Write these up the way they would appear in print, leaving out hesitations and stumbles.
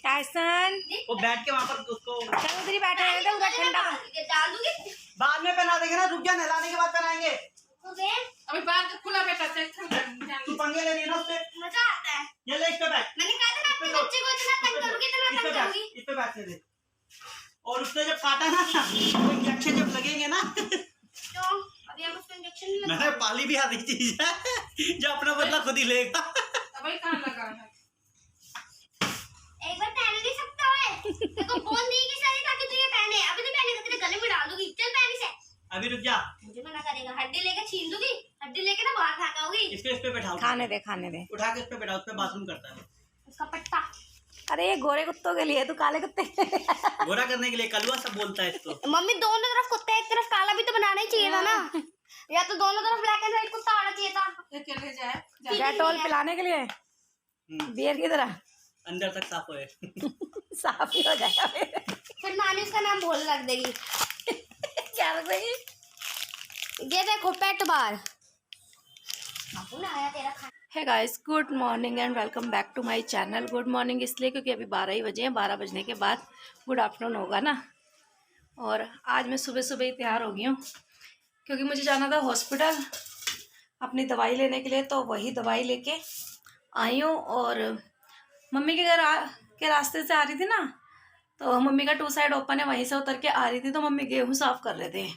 Tyson वो बैठ के वहाँ पर उसको चल उधर ही बैठे रहने दे, उधर ठंडा डाल दूंगी। बाद में पहना देंगे ना, रुक जा, नहलाने के बाद पहनाएंगे। अभी बाहर खुला बैठा तू पंगे ले रही है ना उससे, मजा आता है। ये ले इस पे बैठ, मैंने कहा था ना अपने बच्चे को इतना तंग करोगे इतना इस पे तंग बैठ, करोगी। इस पे बैठने दे। और उससे जब काटा ना वो इंजेक्शन जब लगेंगे ना तो अभी हम उसको इंजेक्शन नहीं लगा। मैंने पाली भी आती चीज है जो अपना बदला खुद ही लेगा। अभी कहाँ लगा है? एक बार पहन नहीं सकता है। देखो बोल दी कि सारी ताकि तू ये पहने, अभी नहीं पहनेगा तेरे गले में डाल दूंगी। चल पहन इसे। अभी रुक जा, मुझे मना करेगा, हड्डी लेके छीन दूंगी, हड्डी लेके ना बाहर फेंकाऊंगी। इसको इस पे बैठाओ, खाने दे उठा के इस पे बैठाओ, उस पे बाथरूम करता है। उसका पट्टा अरे ये गोरे कुत्तों के लिए, तू काले कुत्ते गोरा करने के लिए कलुआ सब बोलता है इसको। मम्मी दोनों तरफ कुत्ता, एक तरफ काला भी तो बनाना ही चाहिए था ना। या तो दोनों तरफ ब्लैक एंड व्हाइट कुत्ता आना चाहिए था। अकेले जाए डेटॉल पिलाने के लिए बियर की तरह अंदर तक साफ होए। साफ ही हो जाएगा फिर नानी उसका नाम भोले रख देगी। क्या रख देगी? ये देखो पेट बार आया तेरा खाना। Hi guys, good morning and welcome back to my channel. Good morning इसलिए क्योंकि अभी 12 ही बजे हैं, 12 बजने के बाद गुड आफ्टरनून होगा ना। और आज मैं सुबह सुबह ही तैयार हो गई हूँ क्योंकि मुझे जाना था हॉस्पिटल अपनी दवाई लेने के लिए। तो वही दवाई लेके आई हूँ और मम्मी के घर के रास्ते से आ रही थी ना, तो मम्मी का 2 साइड ओपन है, वहीं से उतर के आ रही थी। तो मम्मी गेहूँ साफ़ कर रहे थे,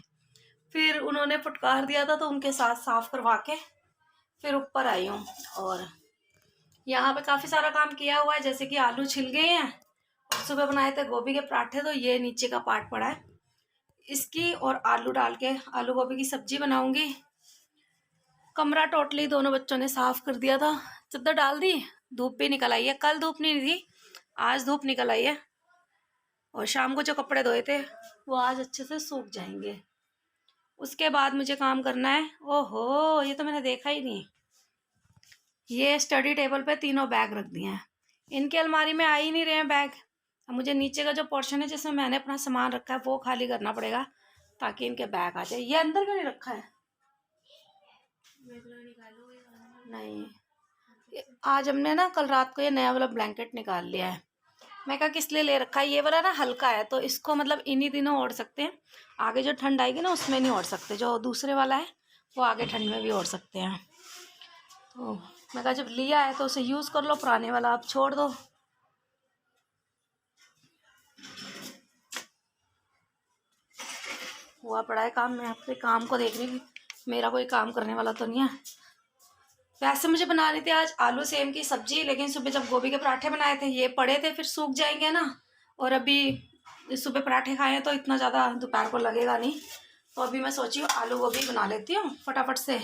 फिर उन्होंने फटकार दिया था तो उनके साथ साफ़ करवा के फिर ऊपर आई हूँ। और यहाँ पे काफ़ी सारा काम किया हुआ है, जैसे कि आलू छिल गए हैं और सुबह बनाए थे गोभी के पराठे, तो ये नीचे का पार्ट पड़ा है इसकी, और आलू डाल के आलू गोभी की सब्जी बनाऊंगी। कमरा टोटली दोनों बच्चों ने साफ़ कर दिया था, चद्दर डाल दी, धूप भी निकल आई है। कल धूप नहीं थी, आज धूप निकल आई है। और शाम को जो कपड़े धोए थे वो आज अच्छे से सूख जाएंगे। उसके बाद मुझे काम करना है। ओहो, ये तो मैंने देखा ही नहीं। ये स्टडी टेबल पे तीनों बैग रख दिए हैं, इनकी अलमारी में आ ही नहीं रहे हैं बैग। अब मुझे नीचे का जो पोर्शन है जिसमें मैंने अपना सामान रखा है वो खाली करना पड़ेगा ताकि इनके बैग आ जाए। ये अंदर क्यों नहीं रखा है? नहीं, आज हमने ना कल रात को ये नया वाला ब्लैंकेट निकाल लिया है। मैं कहा किस लिए ले रखा है, ये वाला ना हल्का है तो इसको मतलब इन्हीं दिनों ओढ़ सकते हैं, आगे जो ठंड आएगी ना उसमें नहीं ओढ़ सकते। जो दूसरे वाला है वो आगे ठंड में भी ओढ़ सकते हैं। तो मैं कहा जब लिया है तो उसे यूज़ कर लो, पुराने वाला आप छोड़ दो। हुआ पड़ा है काम, मैं अपने काम को देख रही हूँ, मेरा कोई काम करने वाला तो नहीं है। वैसे मुझे बना रही थी आज आलू सेम की सब्जी, लेकिन सुबह जब गोभी के पराठे बनाए थे ये पड़े थे, फिर सूख जाएंगे ना। और अभी सुबह पराठे खाए हैं तो इतना ज़्यादा दोपहर को लगेगा नहीं, तो अभी मैं सोची हूँ आलू गोभी बना लेती हूँ फटाफट से।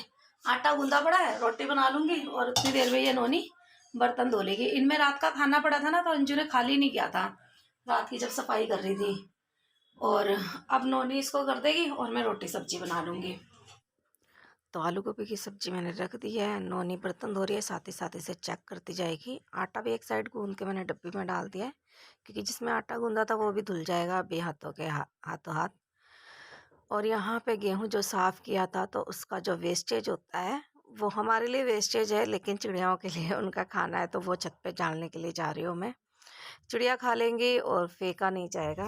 आटा गूंदा पड़ा है, रोटी बना लूँगी और उतनी देर में ये नोनी बर्तन धो लेगी। इनमें रात का खाना पड़ा था ना, तो अंजू ने खाली नहीं किया था रात की जब सफाई कर रही थी। और अब नोनी इसको कर देगी और मैं रोटी सब्जी बना लूँगी। तो आलू गोभी की सब्जी मैंने रख दी है, नोनी बर्तन धो रही है, साथ ही से चेक करती जाएगी। आटा भी एक साइड गूंद के मैंने डब्बी में डाल दिया है क्योंकि जिसमें आटा गूंदा था वो भी धुल जाएगा अभी हाथों के हाथों हाथ। और यहाँ पे गेहूं जो साफ़ किया था तो उसका जो वेस्टेज होता है वो हमारे लिए वेस्टेज है, लेकिन चिड़ियाओं के लिए उनका खाना है, तो वो छत पे डालने के लिए जा रही हूँ मैं। चिड़िया खा लेंगी और फेंका नहीं जाएगा।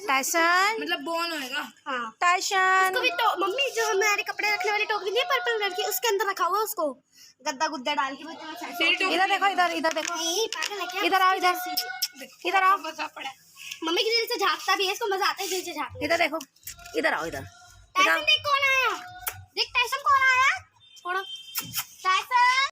टाइसन मतलब बोन होएगा। हाँ टाइसन उसको भी तो मम्मी जो हमारे कपड़े रखने वाली टोकरी नहीं है पर्पल कलर की, उसके अंदर रखा हुआ है, उसको गद्दा गुद्दा डाल के। इधर देखो, इधर देखो, नहीं पागल है क्या? इधर आओ, इधर आओ। मजा पड़ा मम्मी की दिल से झाँकता भी है, इसको मजा आता है दिल से झाँकने। इधर देखो, इधर आओ, इधर टाइसन देख कौन आया, देख टाइसन कौन आया, छोड़ो टाइसन।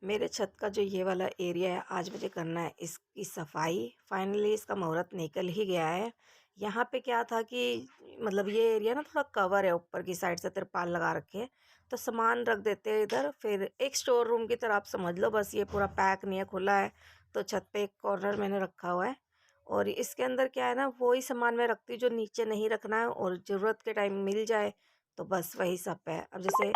मेरे छत का जो ये वाला एरिया है आज मुझे करना है इसकी सफाई। फाइनली इसका मुहूर्त निकल ही गया है। यहाँ पे क्या था कि मतलब ये एरिया ना थोड़ा कवर है, ऊपर की साइड से तिरपाल लगा रखे हैं तो सामान रख देते हैं इधर, फिर एक स्टोर रूम की तरह आप समझ लो। बस ये पूरा पैक नहीं है, खुला है, तो छत पे एक कॉर्नर मैंने रखा हुआ है। और इसके अंदर क्या है ना, वही सामान मैं रखती हूँ जो नीचे नहीं रखना है और ज़रूरत के टाइम मिल जाए, तो बस वही सब है। अब जैसे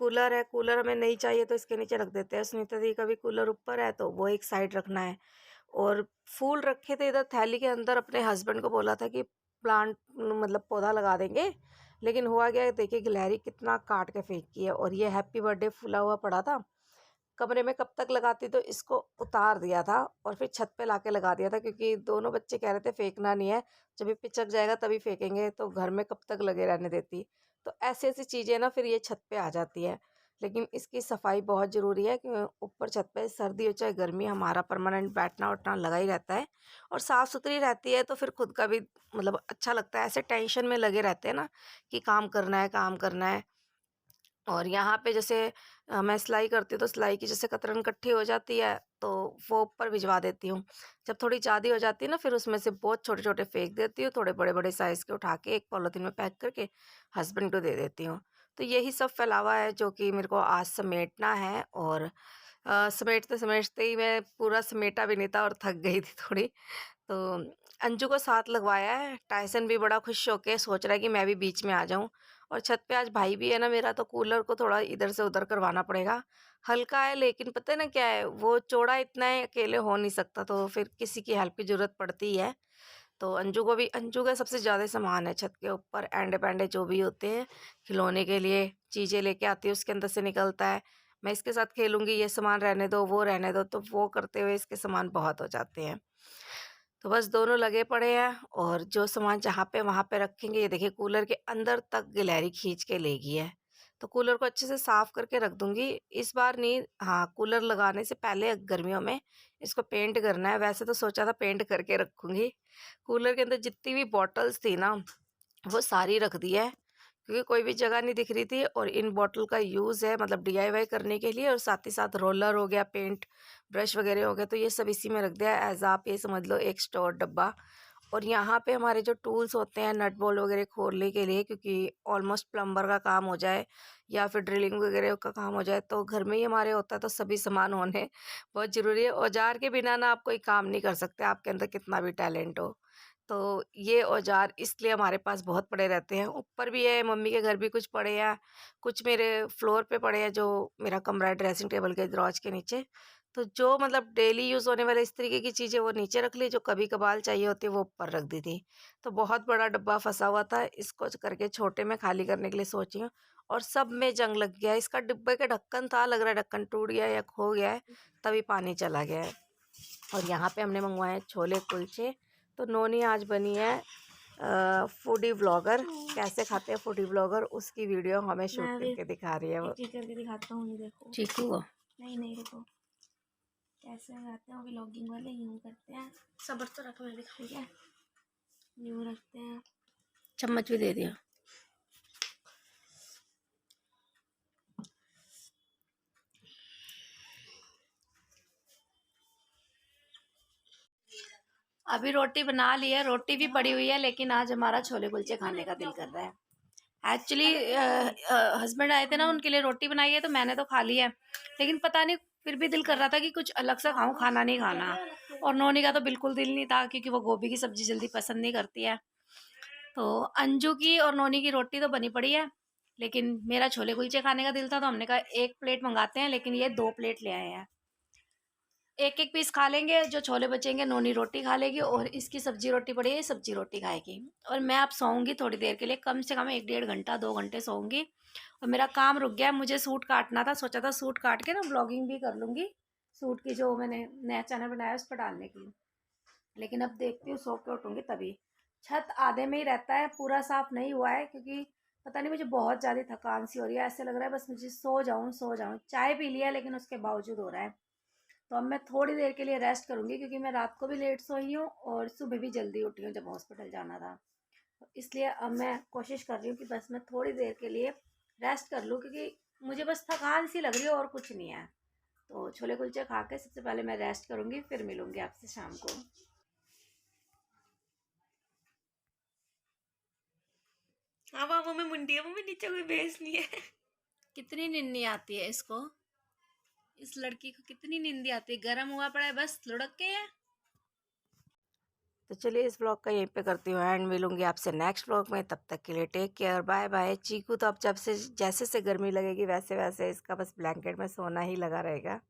कूलर है, कूलर हमें नहीं चाहिए तो इसके नीचे रख देते हैं। सुनीता दी का भी कूलर ऊपर है तो वो एक साइड रखना है। और फूल रखे थे इधर थैली के अंदर, अपने हस्बैंड को बोला था कि प्लांट मतलब पौधा लगा देंगे, लेकिन हुआ गया देखिए गिलहरी कितना काट के फेंकी है। और ये हैप्पी बर्थडे फूला हुआ पड़ा था कमरे में कब तक लगाती, तो इसको उतार दिया था और फिर छत पे लाके लगा दिया था, क्योंकि दोनों बच्चे कह रहे थे फेंकना नहीं है, जब ये पिचक जाएगा तभी फेंकेंगे, तो घर में कब तक लगे रहने देती। तो ऐसी-ऐसी चीज़ें ना फिर ये छत पे आ जाती है। लेकिन इसकी सफाई बहुत ज़रूरी है कि ऊपर छत पे सर्दी हो चाहे गर्मी, हमारा परमानेंट बैठना-उठना लगा ही रहता है और साफ़-सुथरी रहती है, तो फिर खुद का भी मतलब अच्छा लगता है। ऐसे टेंशन में लगे रहते हैं ना कि काम करना है, काम करना है। और यहाँ पे जैसे मैं सिलाई करती हूँ, तो सिलाई की जैसे कतरन इकट्ठी हो जाती है, तो वो ऊपर भिजवा देती हूँ। जब थोड़ी ज़्यादा हो जाती है ना, फिर उसमें से बहुत छोटे-छोटे फेंक देती हूँ, थोड़े बड़े-बड़े साइज़ के उठा के एक पॉलीथीन में पैक करके हस्बैंड को दे देती हूँ। तो यही सब फैलावा है जो कि मेरे को आज समेटना है, और समेटते-समेटते ही मैं पूरा समेटा भी नहीं था और थक गई थी थोड़ी। तो अंजू को साथ लगवाया है। टायसन भी बड़ा खुश होके सोच रहा है कि मैं भी बीच में आ जाऊं, और छत पे आज भाई भी है ना मेरा, तो कूलर को थोड़ा इधर से उधर करवाना पड़ेगा। हल्का है लेकिन पता है ना क्या है, वो चौड़ा इतना है, अकेले हो नहीं सकता, तो फिर किसी की हेल्प की ज़रूरत पड़ती है। तो अंजू का सबसे ज़्यादा सामान है छत के ऊपर, एंडे-पैंडे जो भी होते हैं खिलौने के लिए, चीज़ें लेके आती है उसके अंदर से निकलता है। मैं इसके साथ खेलूँगी, ये सामान रहने दो, वो रहने दो, तो वो करते हुए इसके सामान बहुत हो जाते हैं। तो बस दोनों लगे पड़े हैं, और जो सामान जहाँ पे वहाँ पे रखेंगे, ये देखिए कूलर के अंदर तक गिलहरी खींच के ले गई है। तो कूलर को अच्छे से साफ़ करके रख दूँगी। इस बार नहीं, हाँ, कूलर लगाने से पहले गर्मियों में इसको पेंट करना है। वैसे तो सोचा था पेंट करके रखूँगी। कूलर के अंदर जितनी भी बॉटल्स थी ना, वो सारी रख दी है, क्योंकि कोई भी जगह नहीं दिख रही थी, और इन बॉटल का यूज़ है मतलब डीआईवाई करने के लिए, और साथ ही साथ रोलर हो गया, पेंट ब्रश वगैरह हो गया, तो ये सब इसी में रख दिया है, एज आप ये समझ लो एक स्टोर डब्बा। और यहाँ पे हमारे जो टूल्स होते हैं नट बोल्ट वगैरह खोलने के लिए, क्योंकि ऑलमोस्ट प्लम्बर का काम हो जाए या फिर ड्रिलिंग वगैरह का काम हो जाए, तो घर में ही हमारे होता है, तो सभी सामान होने बहुत ज़रूरी है। औजार के बिना ना आप कोई काम नहीं कर सकते, आपके अंदर कितना भी टैलेंट हो। तो ये औजार इसलिए हमारे पास बहुत पड़े रहते हैं। ऊपर भी है, मम्मी के घर भी कुछ पड़े हैं, कुछ मेरे फ्लोर पे पड़े हैं, जो मेरा कमरा है ड्रेसिंग टेबल के दरवाज़ के नीचे। तो जो मतलब डेली यूज़ होने वाले इस तरीके की चीज़ें वो नीचे रख ली, जो कभी-कभार चाहिए होती है वो ऊपर रख दी थी। तो बहुत बड़ा डब्बा फँसा हुआ था, इसको करके छोटे में खाली करने के लिए सोची हूँ, और सब में जंग लग गया है। इसका डिब्बे का ढक्कन था, लग रहा है ढक्कन टूट गया है या खो गया है, तभी पानी चला गया है। और यहाँ पे हमने मंगवाए हैं छोले कुलचे। तो नोनी आज बनी है फूडी व्लॉगर। कैसे खाते हैं फूडी व्लॉगर, उसकी वीडियो हमें शूट करके दिखा रही है वो। ठीक करके दिखाता हूँ, ये देखो। चीकू को नहीं रुको, कैसे लगाते हैं, व्लॉगिंग वाले यूँ करते हैं। सब्र तो रखो, मैं दिखाई है, यूँ रखते हैं। चम्मच भी दे दिया। अभी रोटी बना ली है, रोटी भी पड़ी हुई है, लेकिन आज हमारा छोले कुलचे खाने का दिल कर रहा है। एक्चुअली हस्बैंड आए थे ना, उनके लिए रोटी बनाई है, तो मैंने तो खा ली है, लेकिन पता नहीं फिर भी दिल कर रहा था कि कुछ अलग सा खाऊं, खाना नहीं खाना। और नोनी का तो बिल्कुल दिल नहीं था, क्योंकि वो गोभी की सब्जी जल्दी पसंद नहीं करती है। तो अंजू की और नोनी की रोटी तो बनी पड़ी है, लेकिन मेरा छोले कुलचे खाने का दिल था, तो हमने कहा 1 प्लेट मंगाते हैं, लेकिन ये 2 प्लेट ले आए हैं। एक एक पीस खा लेंगे, जो छोले बचेंगे नोनी रोटी खा लेगी, और इसकी सब्जी रोटी पड़ी है, सब्जी रोटी खाएगी। और मैं अब सोऊंगी थोड़ी देर के लिए, कम से कम 1-1.5 घंटा 2 घंटे सोऊंगी। और मेरा काम रुक गया है, मुझे सूट काटना था, सोचा था सूट काट के ना ब्लॉगिंग भी कर लूँगी, सूट की जो मैंने नया चैनल बनाया उस पर डालने की। लेकिन अब देखती हूँ, सो के उठूँगी तभी। छत आधे में ही रहता है, पूरा साफ नहीं हुआ है, क्योंकि पता नहीं मुझे बहुत ज़्यादा थकान सी हो रही है, ऐसे लग रहा है बस मुझे सो जाऊँ। चाय पी लिया, लेकिन उसके बावजूद हो रहा है। तो अब मैं थोड़ी देर के लिए रेस्ट करूँगी, क्योंकि मैं रात को भी लेट सोई हूँ और सुबह भी जल्दी उठी हूँ जब हॉस्पिटल जाना था। तो इसलिए अब मैं कोशिश कर रही हूँ कि बस मैं थोड़ी देर के लिए रेस्ट कर लूँ, क्योंकि मुझे बस थकान सी लग रही है और कुछ नहीं है। तो छोले कुलचे खा के सबसे पहले मैं रेस्ट करूँगी, फिर मिलूँगी आपसे शाम को। हाँ बाबू में मुंडी है, वो में नीचे कोई बेस नहीं है। कितनी नींद आती है इसको, इस लड़की को कितनी नींद आती है, गर्म हुआ पड़ा है बस लुढ़क के है। तो चलिए इस ब्लॉग का यहीं पे करती हूँ एंड, मिलूंगी आपसे नेक्स्ट ब्लॉग में। तब तक के लिए टेक केयर, बाय बाय। चीकू तो अब जब से जैसे से गर्मी लगेगी वैसे वैसे इसका बस ब्लैंकेट में सोना ही लगा रहेगा।